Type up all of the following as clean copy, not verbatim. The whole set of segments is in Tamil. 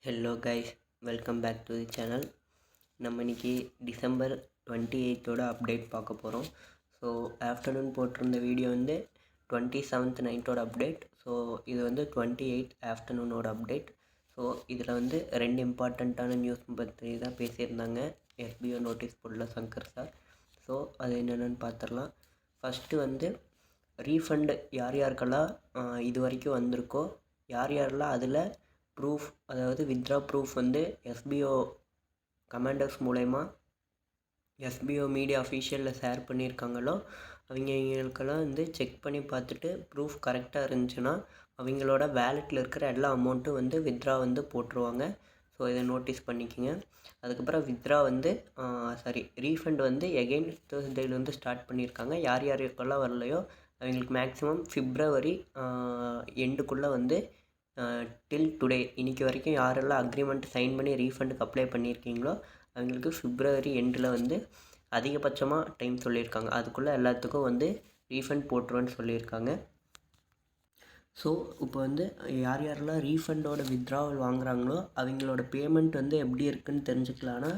Hello guys, welcome back to the channel. நம்ம இன்றைக்கி டிசம்பர் 28 அப்டேட் பார்க்க போகிறோம். ஸோ ஆஃப்டர்நூன் போட்டிருந்த வீடியோ வந்து 27th நைட்டோட அப்டேட். ஸோ இது வந்து 28 ஆஃப்டர்நூனோட அப்டேட். ஸோ இதில் வந்து ரெண்டு இம்பார்ட்டண்ட்டான நியூஸ் பற்றி தான் பேசியிருந்தாங்க எஸ்பிஓ நோட்டீஸ் போர்டில் சங்கர் சார். ஸோ அது என்னென்னு பார்த்துடலாம். ஃபஸ்ட்டு வந்து ரீஃபண்டு யார் யாருக்கெல்லாம் இது வரைக்கும் வந்திருக்கோ, யார் யாரெல்லாம் அதில் ப்ரூஃப், அதாவது வித்ட்ரா ப்ரூஃப் வந்து எஸ்பிஓ கமாண்டர்ஸ் மூலயமா எஸ்பிஓ மீடியா அஃபீஷியலில் ஷேர் பண்ணியிருக்காங்களோ அவங்களுக்கெல்லாம் வந்து செக் பண்ணி பார்த்துட்டு ப்ரூஃப் கரெக்டாக இருந்துச்சுன்னா அவங்களோட வேலெட்டில் இருக்கிற எல்லா அமௌண்ட்டும் வந்து வித்ட்ரா வந்து போட்டுருவாங்க. ஸோ இதை நோட்டீஸ் பண்ணிக்கோங்க. அதுக்கப்புறம் வித்ட்ரா வந்து ரீஃபண்ட் வந்து எகெயின் தேர்ஸ்டேலேருந்து ஸ்டார்ட் பண்ணியிருக்காங்க. யார் யாருக்கெல்லாம் வரலையோ அவங்களுக்கு மேக்ஸிமம் பிப்ரவரி எண்டுக்குள்ளே வந்து டில் டுடே இன்றைக்கி வரைக்கும் யாரெல்லாம் அக்ரிமெண்ட் சைன் பண்ணி ரீஃபண்டுக்கு அப்ளை பண்ணியிருக்கீங்களோ அவங்களுக்கு பிப்ரவரி எண்டில் வந்து அதிகபட்சமாக டைம் சொல்லியிருக்காங்க. அதுக்குள்ளே எல்லாத்துக்கும் வந்து ரீஃபண்ட் போட்டுருவேன்னு சொல்லியிருக்காங்க. ஸோ இப்போ வந்து யார் யாரெல்லாம் ரீஃபண்டோட வித்ட்ராவல் வாங்குகிறாங்களோ அவங்களோட பேமெண்ட் வந்து எப்படி இருக்குதுன்னு தெரிஞ்சுக்கலான்னா,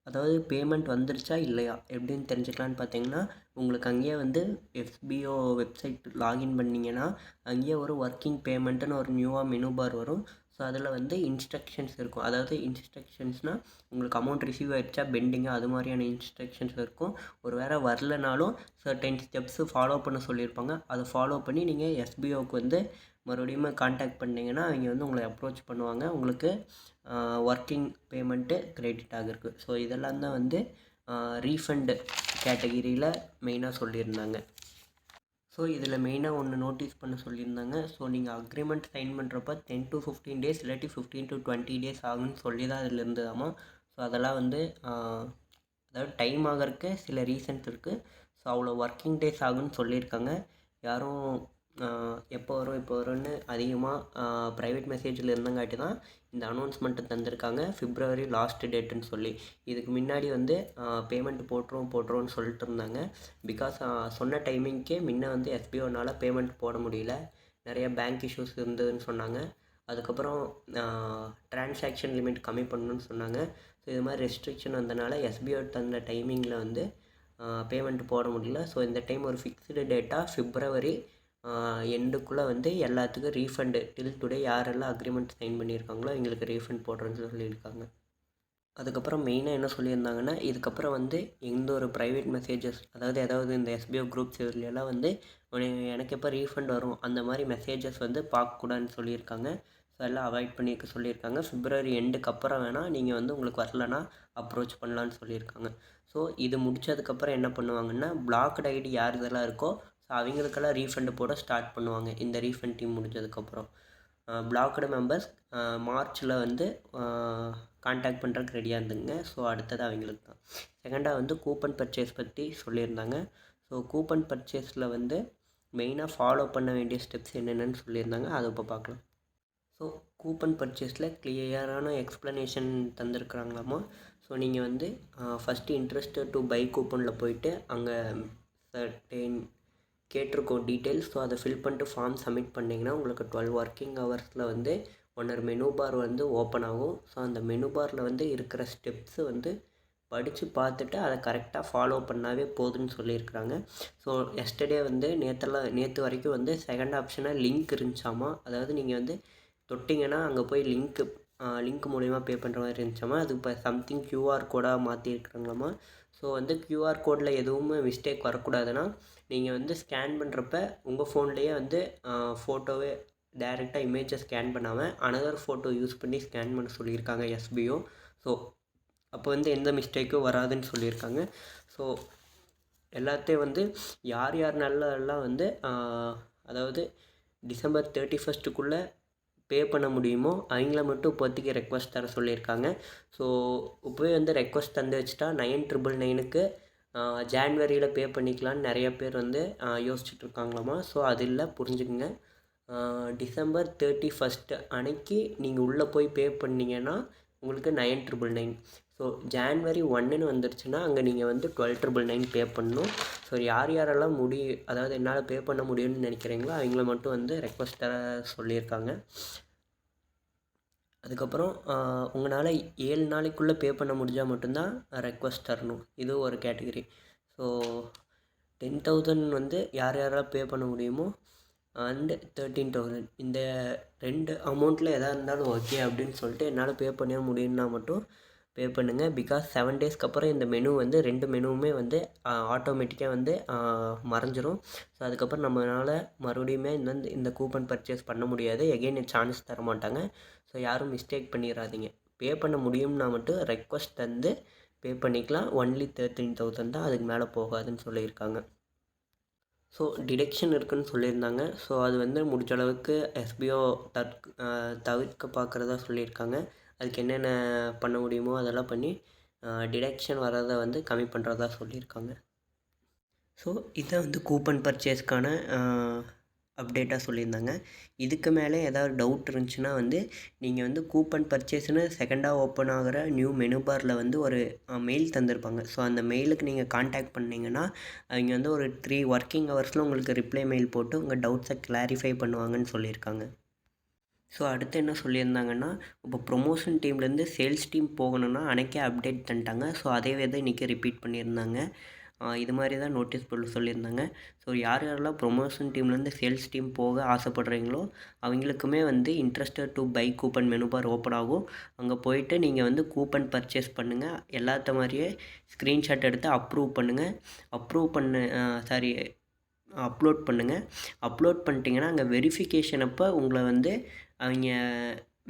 அதாவது பேமெண்ட் வந்துருச்சா இல்லையா எப்படின்னு தெரிஞ்சுக்கலான்னு பார்த்தீங்கன்னா, உங்களுக்கு அங்கேயே வந்து எஸ்பிஓ வெப்சைட் லாகின் பண்ணிங்கன்னா அங்கேயே ஒரு ஒர்க்கிங் பேமெண்ட்டுன்னு ஒரு நியூவாக மெனு பார் வரும். ஸோ அதில் வந்து இன்ஸ்ட்ரக்ஷன்ஸ் இருக்கும். அதாவது இன்ஸ்ட்ரக்ஷன்ஸ்னால் உங்களுக்கு அமௌண்ட் ரிசீவ் ஆகிடுச்சா பெண்டிங்காக அது மாதிரியான இன்ஸ்ட்ரக்ஷன்ஸ் இருக்கும். ஒரு வேளை வரலனாலும் சர்டைன் ஸ்டெப்ஸு ஃபாலோ பண்ண சொல்லியிருப்பாங்க. அதை ஃபாலோ பண்ணி நீங்கள் எஸ்பிஓவுக்கு வந்து மறுபடியும் கான்டாக்ட் பண்ணிங்கன்னா அவங்க வந்து உங்களை அப்ரோச் பண்ணுவாங்க. உங்களுக்கு ஒர்க்கிங் பேமெண்ட்டு கிரெடிட் ஆகிருக்கு. ஸோ இதெல்லாம் தான் வந்து ரீஃபண்டு கேட்டகிரியில் மெயினாக சொல்லியிருந்தாங்க. ஸோ இதில் மெயினாக ஒன்று நோட்டீஸ் பண்ண சொல்லியிருந்தாங்க. ஸோ நீங்கள் அக்ரிமெண்ட் சைன் பண்ணுறப்ப 10 to 15 days இல்லாட்டி 15 to 20 days ஆகுன்னு சொல்லி தான் அதில் இருந்ததாமா. ஸோ அதெல்லாம் வந்து அதாவது டைம் ஆகிறதுக்கு சில ரீசன்ஸ் இருக்குது. ஸோ அவ்வளோ ஒர்க்கிங் டேஸ் ஆகுன்னு சொல்லியிருக்காங்க. யாரும் எப்போ வரும் இப்போ வரும்னு அதிகமாக ப்ரைவேட் மெசேஜில் இருந்தங்காட்டி தான் இந்த அனௌன்ஸ்மெண்ட்டு தந்திருக்காங்க பிப்ரவரி லாஸ்ட் டேட்டுன்னு சொல்லி. இதுக்கு முன்னாடி வந்து பேமெண்ட் போட்டுருவோன்னு சொல்லிட்டு இருந்தாங்க. பிகாஸ் சொன்ன டைமிங்க்கே முன்ன வந்து எஸ்பிஓனால் பேமெண்ட் போட முடியல, நிறைய பேங்க் இஷ்யூஸ் இருந்ததுன்னு சொன்னாங்க. அதுக்கப்புறம் ட்ரான்சாக்ஷன் லிமிட் கம்மி பண்ணணுன்னு சொன்னாங்க. ஸோ இது மாதிரி ரெஸ்ட்ரிக்ஷன் வந்தனால எஸ்பிஓ தந்த டைமிங்கில் வந்து பேமெண்ட் போட முடியல. ஸோ இந்த டைம் ஒரு ஃபிக்ஸ்டு டேட்டாக பிப்ரவரி எண்டுக்குள்ளே வந்து எல்லாத்துக்கும் ரீஃபண்டு டில் டுடே யாரெல்லாம் அக்ரிமெண்ட் சைன் பண்ணியிருக்காங்களோ எங்களுக்கு ரீஃபண்ட் போடுறேன்னு சொல்லியிருக்காங்க. அதுக்கப்புறம் மெயினாக என்ன சொல்லியிருந்தாங்கன்னா, இதுக்கப்புறம் வந்து எந்த ஒரு ப்ரைவேட் மெசேஜஸ், அதாவது இந்த எஸ்பிஓ குரூப்ஸ் இதுலாம் வந்து எனக்கு எப்போ ரீஃபண்ட் வரும் அந்த மாதிரி மெசேஜஸ் வந்து பார்க்கக்கூடாதுன்னு சொல்லியிருக்காங்க. ஸோ எல்லாம் அவாய்ட் பண்ணியிருக்க சொல்லியிருக்காங்க. பிப்ரவரி எண்டுக்கு அப்புறம் வேணால் நீங்கள் வந்து உங்களுக்கு வரலன்னா அப்ரோச் பண்ணலான்னு சொல்லியிருக்காங்க. ஸோ இது முடித்ததுக்கப்புறம் என்ன பண்ணுவாங்கன்னா, பிளாக்டு ஐடி யார் இதெல்லாம் இருக்கோ ஸோ அவங்களுக்கெல்லாம் ரீஃபண்டு போட ஸ்டார்ட் பண்ணுவாங்க. இந்த ரீஃபண்ட் டீம் முடிஞ்சதுக்கப்புறம் பிளாக்டு மெம்பர்ஸ் மார்ச்சில் வந்து கான்டாக்ட் பண்ணுறதுக்கு ரெடியாக இருந்துங்க. ஸோ அடுத்தது அவங்களுக்கு தான். செகண்டாக வந்து கூப்பன் பர்ச்சேஸ் பற்றி சொல்லியிருந்தாங்க. ஸோ கூப்பன் பர்ச்சேஸில் வந்து மெயினாக ஃபாலோ பண்ண வேண்டிய ஸ்டெப்ஸ் என்னென்னு சொல்லியிருந்தாங்க. அதை இப்போ பார்க்கலாம். ஸோ கூப்பன் பர்ச்சேஸில் கிளியரான எக்ஸ்ப்ளனேஷன் தந்திருக்கிறாங்களாமா. ஸோ நீங்கள் வந்து ஃபஸ்ட்டு இன்ட்ரெஸ்டட் டு பை கூப்பனில் போயிட்டு அங்கே சர்டெயின் கேட்டிருக்கோம் டீட்டெயில்ஸ். ஸோ அதை ஃபில் பண்ணிட்டு ஃபார்ம் சப்மிட் பண்ணிங்கன்னா உங்களுக்கு 12 ஒர்க்கிங் ஹவர்ஸில் வந்து ஒன்று மெனு பார் வந்து ஓப்பன் ஆகும். ஸோ அந்த மெனு பாரில் வந்து இருக்கிற ஸ்டெப்ஸு வந்து பார்த்துட்டு அதை கரெக்டாக ஃபாலோ பண்ணாவே போதுன்னு சொல்லியிருக்கிறாங்க. ஸோ எஸ்டர்டே வந்து நேற்று வரைக்கும் வந்து செகண்ட் ஆப்ஷனாக லிங்க் இருந்துச்சாமா. அதாவது நீங்கள் வந்து தொட்டிங்கன்னா அங்கே போய் லிங்க் மூலிமா பே பண்ணுற மாதிரி இருந்துச்சாமா. அது இப்போ சம்திங் QR கோடாக மாற்றிருக்கிறாங்களாமா. ஸோ வந்து QR கோடில் எதுவுமே மிஸ்டேக் வரக்கூடாதுன்னா நீங்கள் வந்து ஸ்கேன் பண்ணுறப்ப உங்கள் ஃபோன்லேயே வந்து ஃபோட்டோவே டைரெக்டாக இமேஜை ஸ்கேன் பண்ணாமல் அனதர் ஃபோட்டோ யூஸ் பண்ணி ஸ்கேன் பண்ண சொல்லியிருக்காங்க எஸ்பிஓ. ஸோ அப்போ வந்து எந்த மிஸ்டேக்கும் வராதுன்னு சொல்லியிருக்காங்க. ஸோ எல்லாத்தையும் வந்து யார் நல்லெல்லாம் வந்து அதாவது டிசம்பர் 31 பே பண்ண முடியுமோ அவங்கள மட்டும் இப்போதைக்கு ரெக்வஸ்ட் தர சொல்லியிருக்காங்க. ஸோ இப்போவே வந்து ரெக்வஸ்ட் தந்து வச்சுட்டா 9999க்கு ஜான்வரியில் பே பண்ணிக்கலான்னு நிறைய பேர் வந்து யோசிச்சுட்ருக்காங்களாமா. ஸோ அது இல்லை, புரிஞ்சுக்குங்க. டிசம்பர் 31 அன்னைக்கு நீங்கள் உள்ளே போய் பே பண்ணிங்கன்னா உங்களுக்கு 9999. ஸோ ஜான்வரி 1ன்னு வந்துருச்சுன்னா அங்கே நீங்கள் வந்து 1299 பே பண்ணணும். ஸோ யாரெல்லாம் அதாவது என்னால் பே பண்ண முடியும்னு நினைக்கிறீங்களோ அவங்கள மட்டும் வந்து ரெக்வஸ்ட் தர சொல்லியிருக்காங்க. அதுக்கப்புறம் உங்களால் 7 நாளைக்குள்ளே பே பண்ண முடிஞ்சால் மட்டும்தான் ரெக்வஸ்ட் தரணும். இது ஒரு கேட்டகரி. ஸோ 10,000 வந்து யார் யாரெல்லாம் பே பண்ண முடியுமோ அண்டு 13,000 இந்த 2 அமௌண்ட்டில் எதாக இருந்தாலும் ஓகே அப்படின்னு சொல்லிட்டு என்னால் பே பண்ண முடியும்னா மட்டும் பே பண்ணுங்கள். பிகாஸ் 7 டேஸ்க்கு அப்புறம் இந்த மெனு வந்து 2 மெனுவுமே வந்து ஆட்டோமேட்டிக்காக வந்து மறைஞ்சிரும். ஸோ அதுக்கப்புறம் நம்மளால் மறுபடியுமே இந்த கூப்பன் பர்ச்சேஸ் பண்ண முடியாது. எகெயின் சான்ஸ் தர மாட்டாங்க. ஸோ யாரும் மிஸ்டேக் பண்ணிடாதீங்க. பே பண்ண முடியும்னா மட்டும் ரெக்வஸ்ட் தந்து பே பண்ணிக்கலாம். ஒன்லி 13,000 தான், அதுக்கு மேலே போகாதுன்னு சொல்லியிருக்காங்க. ஸோ டிடெக்ஷன் இருக்குதுன்னு சொல்லியிருந்தாங்க. ஸோ அது வந்து முடிஞ்ச அளவுக்கு எஸ்பிஓ தவிர்க்க பார்க்குறதா சொல்லியிருக்காங்க. அதுக்கு என்னென்ன பண்ண முடியுமோ அதெல்லாம் பண்ணி டிடெக்ஷன் வர்றதை வந்து கம்மி பண்ணுறதா சொல்லியிருக்காங்க. ஸோ இதை வந்து கூப்பன் பர்ச்சேஸ்க்கான அப்டேட்டாக சொல்லியிருந்தாங்க. இதுக்கு மேலே ஏதாவது டவுட் இருந்துச்சுன்னா வந்து நீங்கள் வந்து கூப்பன் பர்ச்சேஸ்னு செகண்டாக ஓப்பன் ஆகிற நியூ மெனு பாரில் வந்து ஒரு மெயில் தந்திருப்பாங்க. ஸோ அந்த மெயிலுக்கு நீங்கள் காண்டாக்ட் பண்ணிங்கன்னா அவங்க வந்து ஒரு 3 ஒர்க்கிங் ஹவர்ஸில் உங்களுக்கு ரிப்ளை மெயில் போட்டு உங்கள் டவுட்ஸை கிளாரிஃபை பண்ணுவாங்கன்னு சொல்லியிருக்காங்க. ஸோ அடுத்து என்ன சொல்லியிருந்தாங்கன்னா, இப்போ ப்ரொமோஷன் டீம்லேருந்து சேல்ஸ் டீம் போகணுன்னா அன்றைக்கே அப்டேட் பண்ணிட்டாங்க. ஸோ அதே தான் இன்றைக்கி ரிப்பீட் பண்ணியிருந்தாங்க. இது மாதிரி தான் நோட்டீஸ் போர்டில் சொல்லியிருந்தாங்க. ஸோ யார் யாரெல்லாம் ப்ரொமோஷன் டீம்லேருந்து சேல்ஸ் டீம் போக ஆசைப்படுறீங்களோ அவங்களுக்குமே வந்து interested to buy coupon menu bar open ஆகும். அங்கே போயிட்டு நீங்கள் வந்து கூப்பன் பர்ச்சேஸ் பண்ணுங்கள். எல்லாத்த மாதிரியே ஸ்க்ரீன்ஷாட் எடுத்து அப்ரூவ் பண்ணுங்கள். அப்லோட் பண்ணுங்கள். அப்லோட் பண்ணிட்டீங்கன்னா அங்கே வெரிஃபிகேஷன் அப்போ உங்களை வந்து அவங்க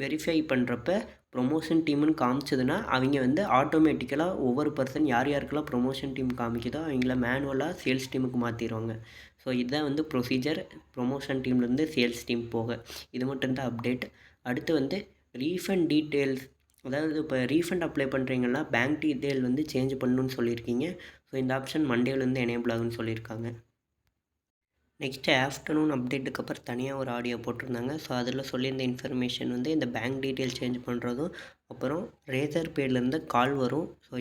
வெரிஃபை பண்ணுறப்ப ப்ரொமோஷன் டீம்னு காமிச்சதுன்னா அவங்க வந்து ஆட்டோமேட்டிக்கலாக ஒவ்வொரு பர்சன் யார் யாருக்கெல்லாம் ப்ரொமோஷன் டீம் காமிக்குதோ அவங்கள மேனுவலாக சேல்ஸ் டீமுக்கு மாற்றிடுவாங்க. ஸோ இதுதான் வந்து ப்ரொசீஜர் ப்ரொமோஷன் டீம்லேருந்து சேல்ஸ் டீம் போக. இது மட்டும்தான் அப்டேட். அடுத்து வந்து ரீஃபண்ட் டீட்டெயில்ஸ், அதாவது இப்போ ரீஃபண்ட் அப்ளை பண்ணுறீங்கன்னா பேங்க் டீட்டெயில் வந்து சேஞ்ச் பண்ணணுன்னு சொல்லியிருக்கீங்க. ஸோ இந்த ஆப்ஷன் மண்டேலேருந்து எனேபிள் ஆகுன்னு சொல்லியிருக்காங்க. நெக்ஸ்ட்டு ஆஃப்டர்நூன் அப்டேட்டுக்கு அப்புறம் தனியாக ஒரு ஆடியோ போட்டிருந்தாங்க. ஸோ அதில் சொல்லியிருந்த இன்ஃபர்மேஷன் வந்து இந்த பேங்க் டீட்டெயில் சேஞ்ச் பண்ணுறதும், அப்புறம் ரேசர் பேலேருந்து கால் வரும். ஸோ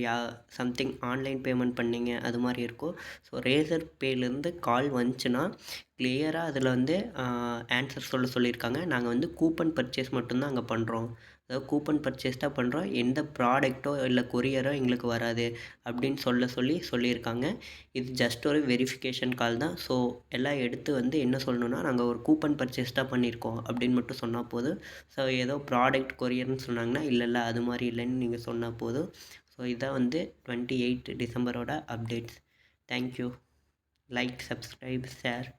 சம்திங் ஆன்லைன் பேமெண்ட் பண்ணிங்க அது மாதிரி இருக்கும். ஸோ ரேசர் பேலேருந்து கால் வந்துச்சுன்னா கிளியராக அதில் வந்து ஆன்சர் சொல்லியிருக்காங்க. நாங்கள் வந்து கூப்பன் பர்ச்சேஸ் மட்டும்தான் அங்கே பண்ணுறோம். அதாவது கூப்பன் பர்ச்சேஸ் தான் பண்ணுறோம். எந்த ப்ராடக்ட்டோ இல்லை கொரியரோ எங்களுக்கு வராது அப்படின்னு சொல்லியிருக்காங்க. இது ஜஸ்ட் ஒரு வெரிஃபிகேஷன் கால் தான். ஸோ எல்லாம் எடுத்து வந்து என்ன சொல்லணுன்னா, நாங்கள் ஒரு கூப்பன் பர்ச்சேஸ் தான் பண்ணியிருக்கோம் அப்படின்னு மட்டும் சொன்னால் போதும். ஸோ ஏதோ ப்ராடக்ட் கொரியர்னு சொன்னாங்கன்னா இல்லை அது மாதிரி இல்லைன்னு நீங்கள் சொன்னால் போதும். ஸோ இதான் வந்து 28 டிசம்பரோட updates. Thank you. Like, subscribe, share.